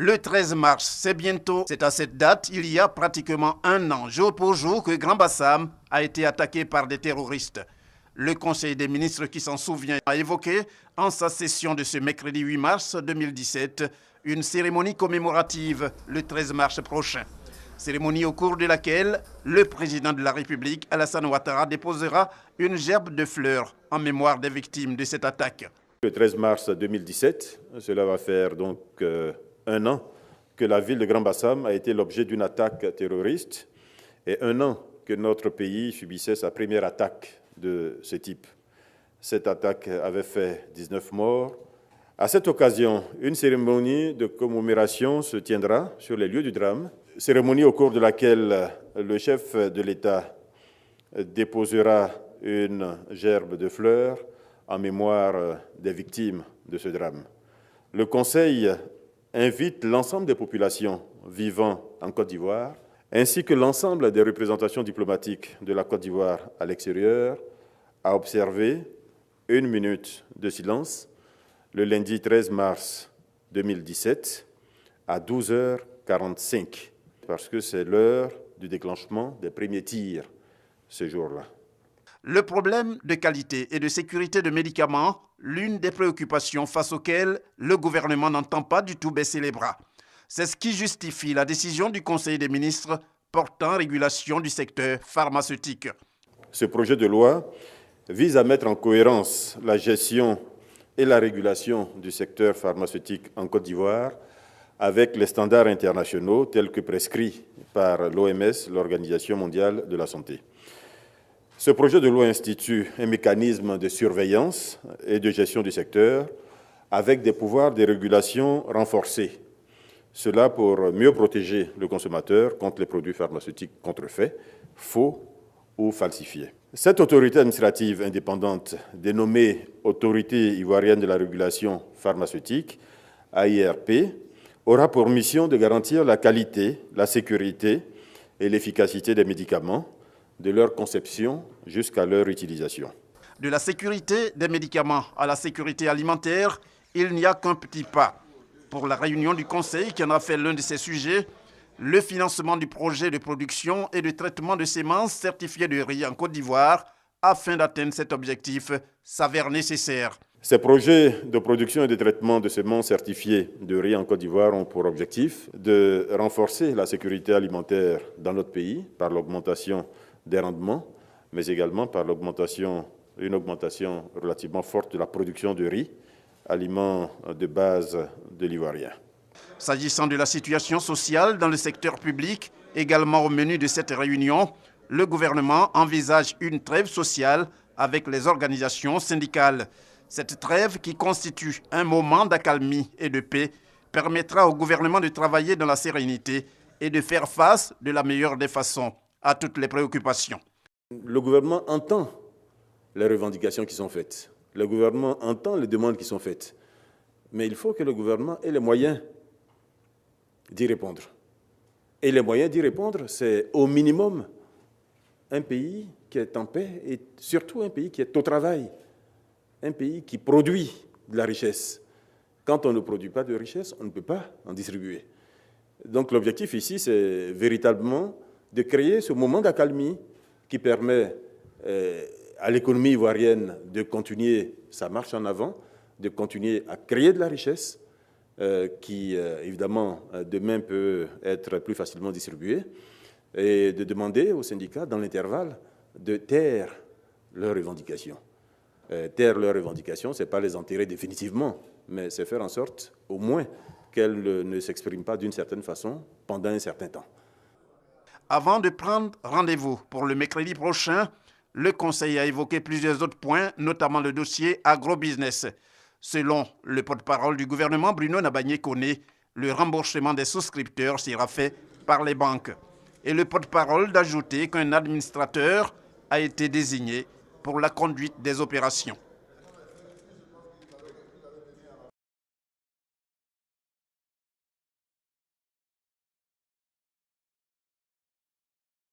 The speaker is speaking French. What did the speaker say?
Le 13 mars, c'est bientôt. C'est à cette date, il y a pratiquement un an, jour pour jour, que Grand Bassam a été attaqué par des terroristes. Le Conseil des ministres, qui s'en souvient, a évoqué, en sa session de ce mercredi 8 mars 2017, une cérémonie commémorative le 13 mars prochain. Cérémonie au cours de laquelle le président de la République, Alassane Ouattara, déposera une gerbe de fleurs en mémoire des victimes de cette attaque. Le 13 mars 2017, cela va faire donc un an que la ville de Grand Bassam a été l'objet d'une attaque terroriste et un an que notre pays subissait sa première attaque de ce type. Cette attaque avait fait 19 morts. À cette occasion, une cérémonie de commémoration se tiendra sur les lieux du drame, cérémonie au cours de laquelle le chef de l'État déposera une gerbe de fleurs en mémoire des victimes de ce drame. Le Conseil invite l'ensemble des populations vivant en Côte d'Ivoire, ainsi que l'ensemble des représentations diplomatiques de la Côte d'Ivoire à l'extérieur, à observer 1 minute de silence le lundi 13 mars 2017 à 12h45, parce que c'est l'heure du déclenchement des premiers tirs ce jour-là. Le problème de qualité et de sécurité de médicaments, l'une des préoccupations face auxquelles le gouvernement n'entend pas du tout baisser les bras. C'est ce qui justifie la décision du Conseil des ministres portant régulation du secteur pharmaceutique. Ce projet de loi vise à mettre en cohérence la gestion et la régulation du secteur pharmaceutique en Côte d'Ivoire avec les standards internationaux tels que prescrits par l'OMS, l'Organisation mondiale de la santé. Ce projet de loi institue un mécanisme de surveillance et de gestion du secteur avec des pouvoirs de régulation renforcés. Cela pour mieux protéger le consommateur contre les produits pharmaceutiques contrefaits, faux ou falsifiés. Cette autorité administrative indépendante, dénommée Autorité ivoirienne de la régulation pharmaceutique, AIRP, aura pour mission de garantir la qualité, la sécurité et l'efficacité des médicaments, de leur conception jusqu'à leur utilisation. De la sécurité des médicaments à la sécurité alimentaire, il n'y a qu'un petit pas. Pour la réunion du Conseil qui en a fait l'un de ses sujets, le financement du projet de production et de traitement de semences certifiées de riz en Côte d'Ivoire, afin d'atteindre cet objectif, s'avère nécessaire. Ces projets de production et de traitement de semences certifiées de riz en Côte d'Ivoire ont pour objectif de renforcer la sécurité alimentaire dans notre pays par l'augmentation des rendements, mais également par une augmentation relativement forte de la production de riz, aliment de base de l'Ivoirien. S'agissant de la situation sociale dans le secteur public, également au menu de cette réunion, le gouvernement envisage une trêve sociale avec les organisations syndicales. Cette trêve, qui constitue un moment d'accalmie et de paix, permettra au gouvernement de travailler dans la sérénité et de faire face de la meilleure des façons à toutes les préoccupations. Le gouvernement entend les revendications qui sont faites. Le gouvernement entend les demandes qui sont faites. Mais il faut que le gouvernement ait les moyens d'y répondre. Et les moyens d'y répondre, c'est au minimum un pays qui est en paix et surtout un pays qui est au travail, un pays qui produit de la richesse. Quand on ne produit pas de richesse, on ne peut pas en distribuer. Donc l'objectif ici, c'est véritablement de créer ce moment d'accalmie qui permet à l'économie ivoirienne de continuer sa marche en avant, de continuer à créer de la richesse qui, évidemment, demain peut être plus facilement distribuée, et de demander aux syndicats, dans l'intervalle, de taire leurs revendications. Taire leurs revendications, ce n'est pas les enterrer définitivement, mais c'est faire en sorte, au moins, qu'elles ne s'expriment pas d'une certaine façon pendant un certain temps. Avant de prendre rendez-vous pour le mercredi prochain, le Conseil a évoqué plusieurs autres points, notamment le dossier agrobusiness. Selon le porte-parole du gouvernement, Bruno Nabagné-Koné, le remboursement des souscripteurs sera fait par les banques. Et le porte-parole d'ajouter qu'un administrateur a été désigné pour la conduite des opérations.